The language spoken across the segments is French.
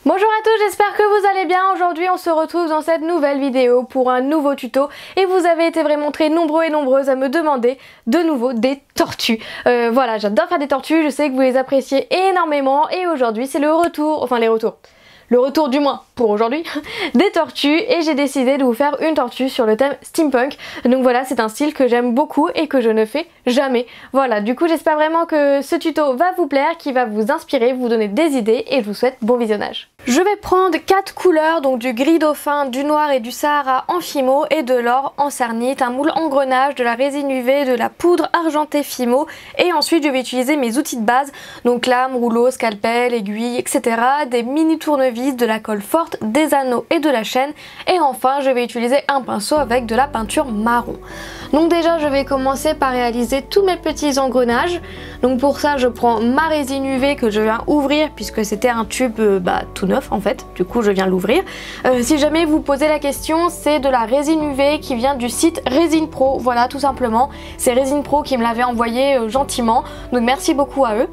Bonjour à tous, j'espère que vous allez bien. Aujourd'hui on se retrouve dans cette nouvelle vidéo pour un nouveau tuto et vous avez été vraiment très nombreux et nombreuses à me demander de nouveau des tortues. Voilà, j'adore faire des tortues, je sais que vous les appréciez énormément et aujourd'hui c'est le retour du moins pour aujourd'hui des tortues et j'ai décidé de vous faire une tortue sur le thème steampunk. Donc voilà, c'est un style que j'aime beaucoup et que je ne fais jamais. Voilà, du coup j'espère vraiment que ce tuto va vous plaire, qu'il va vous inspirer, vous donner des idées et je vous souhaite bon visionnage. Je vais prendre 4 couleurs, donc du gris dauphin, du noir et du Sahara en fimo et de l'or en cernite, un moule engrenage, de la résine UV, de la poudre argentée fimo et ensuite je vais utiliser mes outils de base, donc lame, rouleau, scalpel, aiguille, etc. Des mini tournevis, de la colle forte, des anneaux et de la chaîne et enfin je vais utiliser un pinceau avec de la peinture marron. Donc déjà je vais commencer par réaliser tous mes petits engrenages. Donc pour ça je prends ma résine UV que je viens ouvrir puisque c'était un tube tout neuf en fait, du coup je viens l'ouvrir. Si jamais vous posez la question, c'est de la résine UV qui vient du site Résine Pro, voilà tout simplement. C'est Résine Pro qui me l'avait envoyé gentiment, donc merci beaucoup à eux.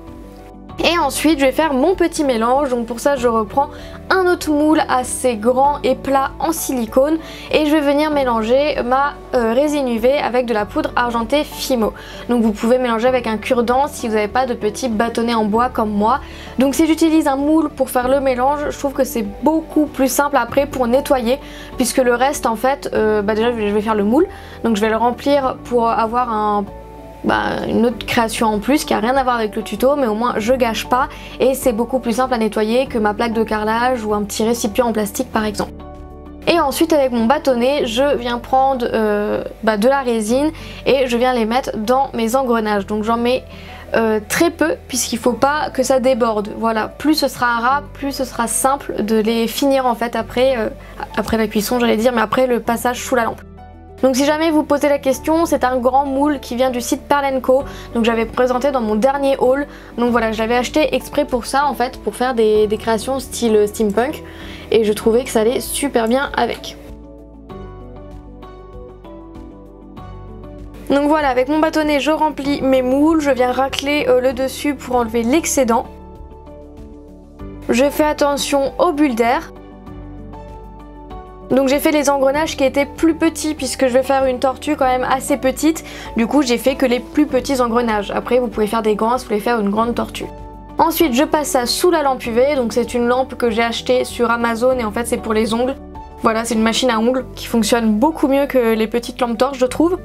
Et ensuite je vais faire mon petit mélange, donc pour ça je reprends un autre moule assez grand et plat en silicone et je vais venir mélanger ma résine UV avec de la poudre argentée Fimo. Donc vous pouvez mélanger avec un cure-dent si vous n'avez pas de petits bâtonnets en bois comme moi. Donc si j'utilise un moule pour faire le mélange, je trouve que c'est beaucoup plus simple après pour nettoyer puisque le reste en fait, déjà je vais faire le moule, donc je vais le remplir pour avoir une autre création en plus qui a rien à voir avec le tuto, mais au moins je gâche pas et c'est beaucoup plus simple à nettoyer que ma plaque de carrelage ou un petit récipient en plastique par exemple. Et ensuite avec mon bâtonnet je viens prendre de la résine et je viens les mettre dans mes engrenages, donc j'en mets très peu puisqu'il faut pas que ça déborde. Voilà, plus ce sera ras, plus ce sera simple de les finir en fait après la cuisson j'allais dire, mais après le passage sous la lampe. Donc si jamais vous posez la question, c'est un grand moule qui vient du site Pearl & Co. Donc j'avais présenté dans mon dernier haul. Donc voilà, je l'avais acheté exprès pour ça en fait, pour faire des créations style steampunk. Et je trouvais que ça allait super bien avec. Donc voilà, avec mon bâtonnet je remplis mes moules, je viens racler le dessus pour enlever l'excédent. Je fais attention aux bulles d'air. Donc j'ai fait les engrenages qui étaient plus petits puisque je vais faire une tortue quand même assez petite. Du coup j'ai fait que les plus petits engrenages. Après vous pouvez faire des grands si vous voulez faire une grande tortue. Ensuite je passe ça sous la lampe UV. Donc c'est une lampe que j'ai achetée sur Amazon et en fait c'est pour les ongles. Voilà, c'est une machine à ongles qui fonctionne beaucoup mieux que les petites lampes torches je trouve.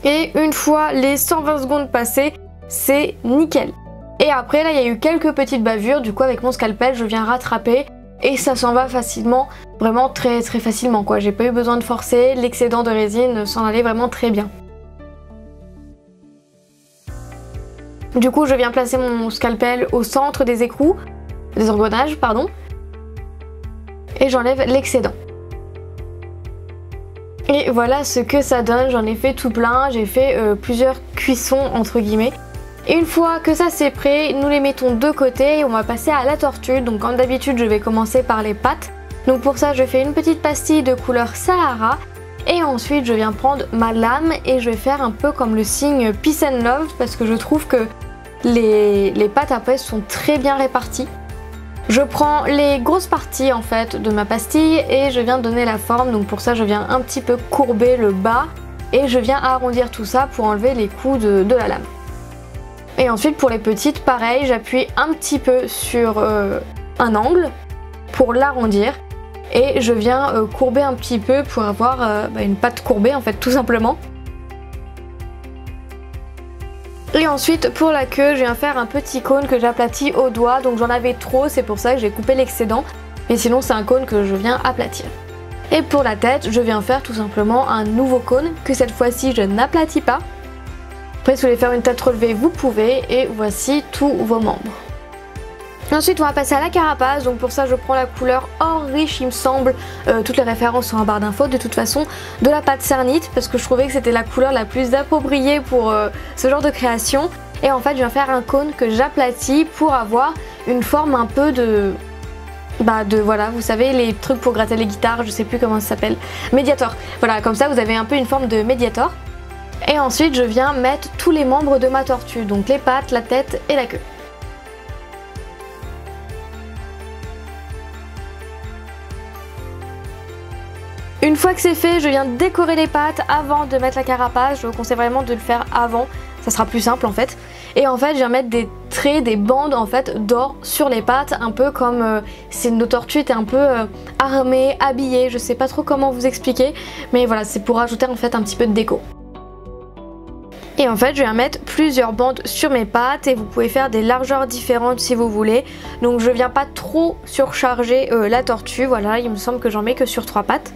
Et une fois les 120 secondes passées, c'est nickel. Et après là il y a eu quelques petites bavures. Du coup avec mon scalpel je viens rattraper. Et ça s'en va facilement, vraiment très facilement quoi. J'ai pas eu besoin de forcer, l'excédent de résine s'en allait vraiment très bien. Du coup je viens placer mon scalpel au centre des écrous, des engrenages pardon. Et j'enlève l'excédent. Et voilà ce que ça donne, j'en ai fait tout plein, j'ai fait plusieurs cuissons entre guillemets. Et une fois que ça c'est prêt, nous les mettons de côté et on va passer à la tortue. Donc comme d'habitude je vais commencer par les pattes. Donc pour ça je fais une petite pastille de couleur Sahara. Et ensuite je viens prendre ma lame et je vais faire un peu comme le signe Peace and Love. Parce que je trouve que les pattes après sont très bien réparties. Je prends les grosses parties en fait de ma pastille et je viens donner la forme. Donc pour ça je viens un petit peu courber le bas. Et je viens arrondir tout ça pour enlever les coups de la lame. Et ensuite pour les petites, pareil, j'appuie un petit peu sur un angle pour l'arrondir et je viens courber un petit peu pour avoir une patte courbée en fait tout simplement. Et ensuite pour la queue, je viens faire un petit cône que j'aplatis au doigt, donc j'en avais trop, c'est pour ça que j'ai coupé l'excédent, mais sinon c'est un cône que je viens aplatir. Et pour la tête, je viens faire tout simplement un nouveau cône que cette fois-ci je n'aplatis pas. Après si vous voulez faire une tête relevée vous pouvez et voici tous vos membres. Ensuite on va passer à la carapace, donc pour ça je prends la couleur or riche il me semble, toutes les références sont en barre d'infos de toute façon, de la pâte cernite parce que je trouvais que c'était la couleur la plus appropriée pour ce genre de création. Et en fait je viens faire un cône que j'aplatis pour avoir une forme un peu voilà, vous savez les trucs pour gratter les guitares, je sais plus comment ça s'appelle, Mediator. Voilà, comme ça vous avez un peu une forme de Mediator. Et ensuite je viens mettre tous les membres de ma tortue, donc les pattes, la tête et la queue. Une fois que c'est fait, je viens décorer les pattes avant de mettre la carapace. Je vous conseille vraiment de le faire avant, ça sera plus simple en fait. Et en fait, je viens mettre des traits, des bandes en fait d'or sur les pattes, un peu comme si nos tortues étaient un peu armées, habillées. Je sais pas trop comment vous expliquer, mais voilà, c'est pour rajouter en fait un petit peu de déco. Et en fait, je viens mettre plusieurs bandes sur mes pattes et vous pouvez faire des largeurs différentes si vous voulez. Donc je viens pas trop surcharger la tortue, voilà, il me semble que j'en mets que sur 3 pattes.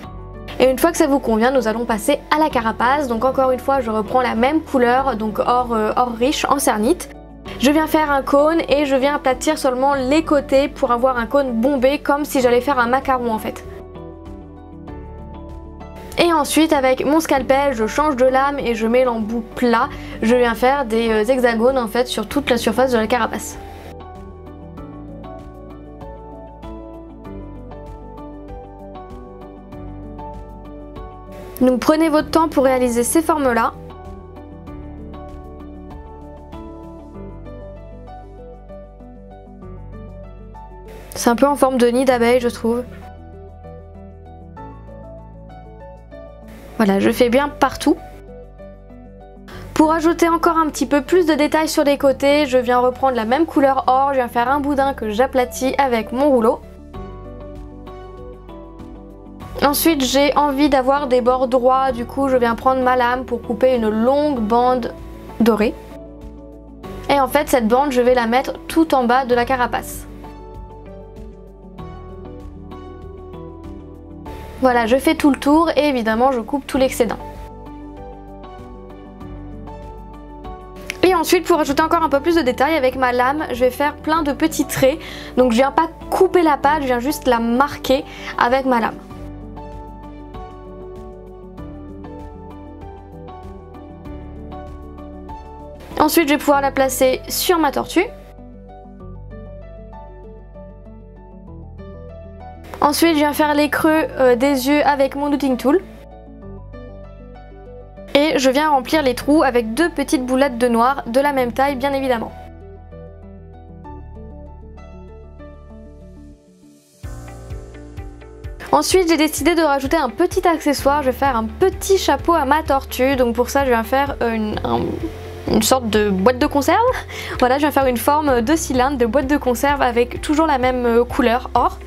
Et une fois que ça vous convient, nous allons passer à la carapace. Donc encore une fois, je reprends la même couleur, donc or riche en cernite. Je viens faire un cône et je viens aplatir seulement les côtés pour avoir un cône bombé comme si j'allais faire un macaron en fait. Et ensuite avec mon scalpel, je change de lame et je mets l'embout plat. Je viens faire des hexagones en fait sur toute la surface de la carapace. Donc prenez votre temps pour réaliser ces formes-là. C'est un peu en forme de nid d'abeille, je trouve. Voilà, je fais bien partout. Pour ajouter encore un petit peu plus de détails sur les côtés, je viens reprendre la même couleur or, je viens faire un boudin que j'aplatis avec mon rouleau. Ensuite, j'ai envie d'avoir des bords droits, du coup je viens prendre ma lame pour couper une longue bande dorée. Et en fait, cette bande, je vais la mettre tout en bas de la carapace. Voilà, je fais tout le tour et évidemment, je coupe tout l'excédent. Et ensuite, pour ajouter encore un peu plus de détails, avec ma lame, je vais faire plein de petits traits. Donc je viens pas couper la patte, je viens juste la marquer avec ma lame. Ensuite, je vais pouvoir la placer sur ma tortue. Ensuite, je viens faire les creux des yeux avec mon knitting tool. Et je viens remplir les trous avec 2 petites boulettes de noir de la même taille, bien évidemment. Ensuite, j'ai décidé de rajouter un petit accessoire. Je vais faire un petit chapeau à ma tortue. Donc pour ça, je viens faire une sorte de boîte de conserve. Voilà, je viens faire une forme de cylindre, de boîte de conserve avec toujours la même couleur or.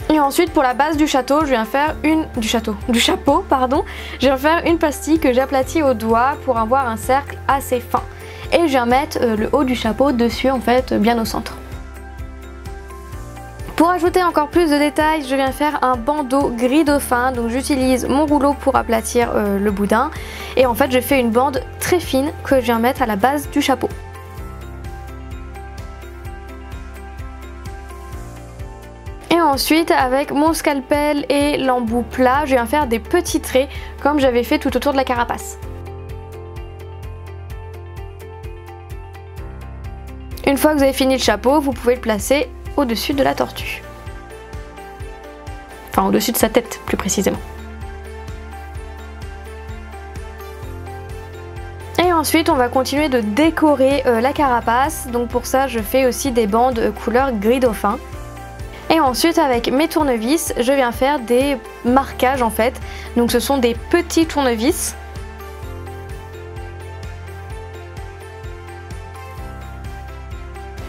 Et ensuite pour la base du château, je viens faire du chapeau, pardon. Je viens faire une pastille que j'aplatis au doigt pour avoir un cercle assez fin. Et je viens mettre le haut du chapeau dessus en fait, bien au centre. Pour ajouter encore plus de détails, je viens faire un bandeau gris dauphin. Donc j'utilise mon rouleau pour aplatir le boudin. Et en fait je fais une bande très fine que je viens mettre à la base du chapeau. Et ensuite avec mon scalpel et l'embout plat, je viens faire des petits traits comme j'avais fait tout autour de la carapace. Une fois que vous avez fini le chapeau, vous pouvez le placer au-dessus de la tortue. Enfin au-dessus de sa tête plus précisément. Et ensuite on va continuer de décorer la carapace. Donc pour ça je fais aussi des bandes couleur gris dauphin. Et ensuite avec mes tournevis, je viens faire des marquages en fait. Donc ce sont des petits tournevis.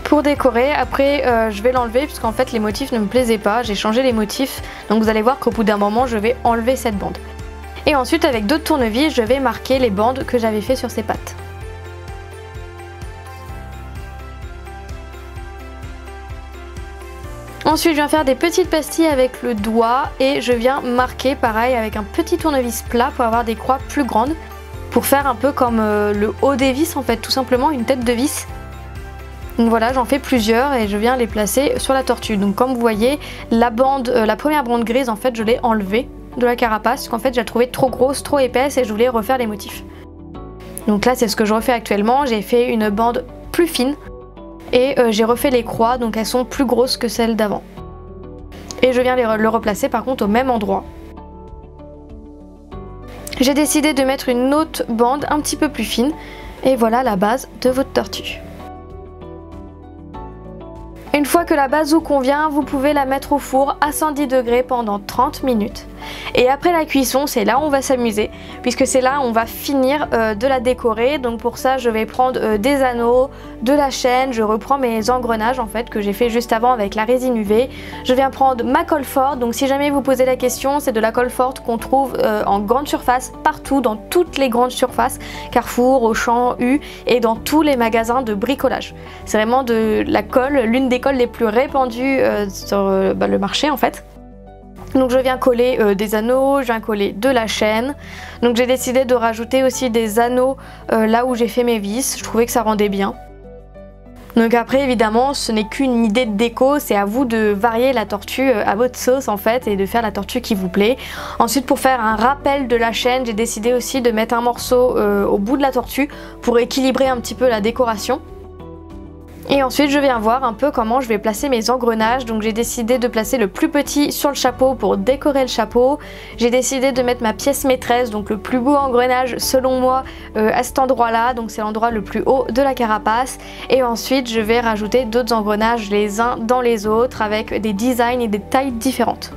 Pour décorer, après je vais l'enlever puisqu'en fait les motifs ne me plaisaient pas. J'ai changé les motifs, donc vous allez voir qu'au bout d'un moment je vais enlever cette bande. Et ensuite avec d'autres tournevis, je vais marquer les bandes que j'avais fait sur ces pattes. Ensuite je viens faire des petites pastilles avec le doigt et je viens marquer pareil avec un petit tournevis plat pour avoir des croix plus grandes. Pour faire un peu comme le haut des vis en fait, tout simplement une tête de vis. Donc voilà, j'en fais plusieurs et je viens les placer sur la tortue. Donc comme vous voyez, la première bande grise en fait je l'ai enlevée de la carapace parce qu'en fait je la trouvais trop grosse, trop épaisse et je voulais refaire les motifs. Donc là c'est ce que je refais actuellement, j'ai fait une bande plus fine. Et j'ai refait les croix, donc elles sont plus grosses que celles d'avant. Et je viens le replacer par contre au même endroit. J'ai décidé de mettre une autre bande un petit peu plus fine. Et voilà la base de votre tortue. Une fois que la base vous convient, vous pouvez la mettre au four à 110 degrés pendant 30 minutes. Et après la cuisson, c'est là où on va s'amuser, puisque c'est là où on va finir de la décorer. Donc pour ça, je vais prendre des anneaux, de la chaîne, je reprends mes engrenages en fait que j'ai fait juste avant avec la résine UV. Je viens prendre ma colle forte, donc si jamais vous posez la question, c'est de la colle forte qu'on trouve en grande surface, partout, dans toutes les grandes surfaces, Carrefour, Auchan, U, et dans tous les magasins de bricolage. C'est vraiment de la colle, l'une des colles les plus répandues sur le marché en fait. Donc je viens coller des anneaux, je viens coller de la chaîne. Donc j'ai décidé de rajouter aussi des anneaux là où j'ai fait mes vis, je trouvais que ça rendait bien. Donc après évidemment ce n'est qu'une idée de déco, c'est à vous de varier la tortue à votre sauce en fait et de faire la tortue qui vous plaît. Ensuite pour faire un rappel de la chaîne, j'ai décidé aussi de mettre un morceau au bout de la tortue pour équilibrer un petit peu la décoration. Et ensuite je viens voir un peu comment je vais placer mes engrenages. Donc j'ai décidé de placer le plus petit sur le chapeau pour décorer le chapeau. J'ai décidé de mettre ma pièce maîtresse, donc le plus beau engrenage selon moi à cet endroit là. Donc c'est l'endroit le plus haut de la carapace. Et ensuite je vais rajouter d'autres engrenages les uns dans les autres avec des designs et des tailles différentes.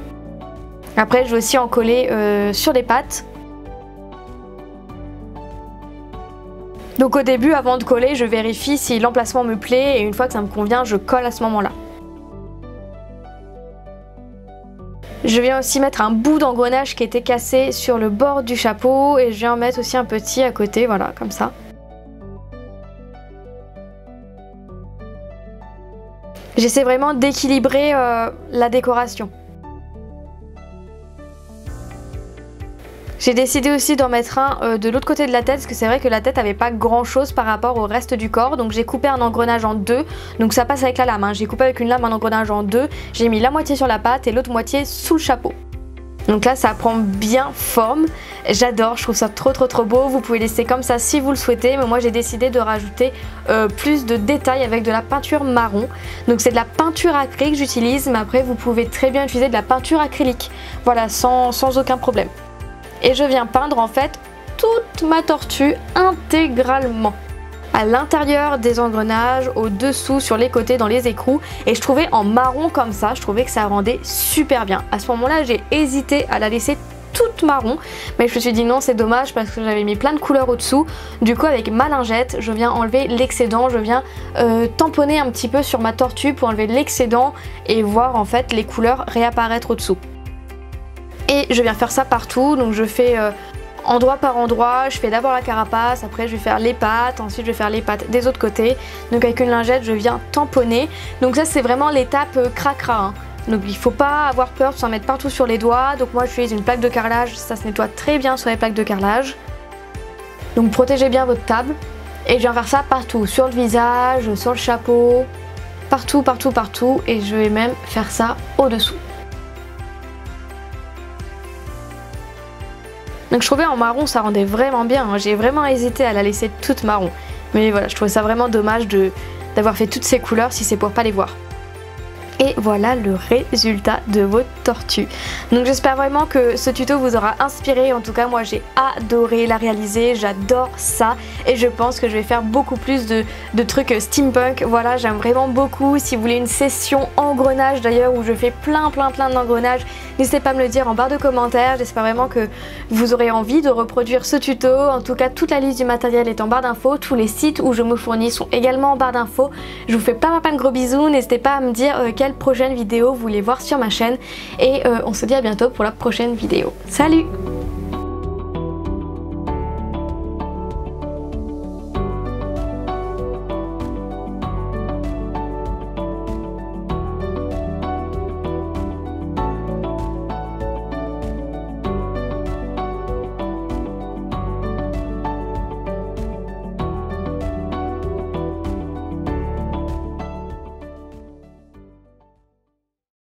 Après je vais aussi en coller sur les pattes. Donc au début, avant de coller, je vérifie si l'emplacement me plaît et une fois que ça me convient, je colle à ce moment-là. Je viens aussi mettre un bout d'engrenage qui était cassé sur le bord du chapeau et je viens en mettre aussi un petit à côté, voilà, comme ça. J'essaie vraiment d'équilibrer la décoration. J'ai décidé aussi d'en mettre un de l'autre côté de la tête parce que c'est vrai que la tête avait pas grand chose par rapport au reste du corps. Donc j'ai coupé un engrenage en deux, donc ça passe avec la lame, hein. J'ai coupé avec une lame un engrenage en deux, j'ai mis la moitié sur la patte et l'autre moitié sous le chapeau. Donc là ça prend bien forme, j'adore, je trouve ça trop beau. Vous pouvez laisser comme ça si vous le souhaitez, mais moi j'ai décidé de rajouter plus de détails avec de la peinture marron. Donc c'est de la peinture acrylique que j'utilise, mais après vous pouvez très bien utiliser de la peinture acrylique, voilà, sans aucun problème. Et je viens peindre en fait toute ma tortue intégralement. À l'intérieur des engrenages, au-dessous, sur les côtés, dans les écrous. Et je trouvais en marron comme ça, je trouvais que ça rendait super bien. À ce moment-là, j'ai hésité à la laisser toute marron. Mais je me suis dit non, c'est dommage parce que j'avais mis plein de couleurs au-dessous. Du coup, avec ma lingette, je viens enlever l'excédent. Je viens tamponner un petit peu sur ma tortue pour enlever l'excédent et voir en fait les couleurs réapparaître au-dessous. Et je viens faire ça partout, donc je fais endroit par endroit, je fais d'abord la carapace, après je vais faire les pattes, ensuite je vais faire les pattes des autres côtés. Donc avec une lingette je viens tamponner, donc ça c'est vraiment l'étape cracra, hein. Donc il faut pas avoir peur de s'en mettre partout sur les doigts. Donc moi j'utilise une plaque de carrelage, ça se nettoie très bien sur les plaques de carrelage. Donc protégez bien votre table. Et je viens faire ça partout, sur le visage, sur le chapeau, partout, et je vais même faire ça au-dessous. Donc je trouvais en marron ça rendait vraiment bien, hein. J'ai vraiment hésité à la laisser toute marron. Mais voilà, je trouvais ça vraiment dommage d'avoir fait toutes ces couleurs si c'est pour pas les voir. Et voilà le résultat de votre tortue. Donc j'espère vraiment que ce tuto vous aura inspiré. En tout cas moi j'ai adoré la réaliser, j'adore ça. Et je pense que je vais faire beaucoup plus de trucs steampunk. Voilà, j'aime vraiment beaucoup. Si vous voulez une session engrenage d'ailleurs où je fais plein d'engrenages, n'hésitez pas à me le dire en barre de commentaires. J'espère vraiment que vous aurez envie de reproduire ce tuto. En tout cas toute la liste du matériel est en barre d'infos. Tous les sites où je me fournis sont également en barre d'infos. Je vous fais plein de gros bisous. N'hésitez pas à me dire quelle prochaine vidéo vous voulez voir sur ma chaîne. Et on se dit à bientôt pour la prochaine vidéo. Salut!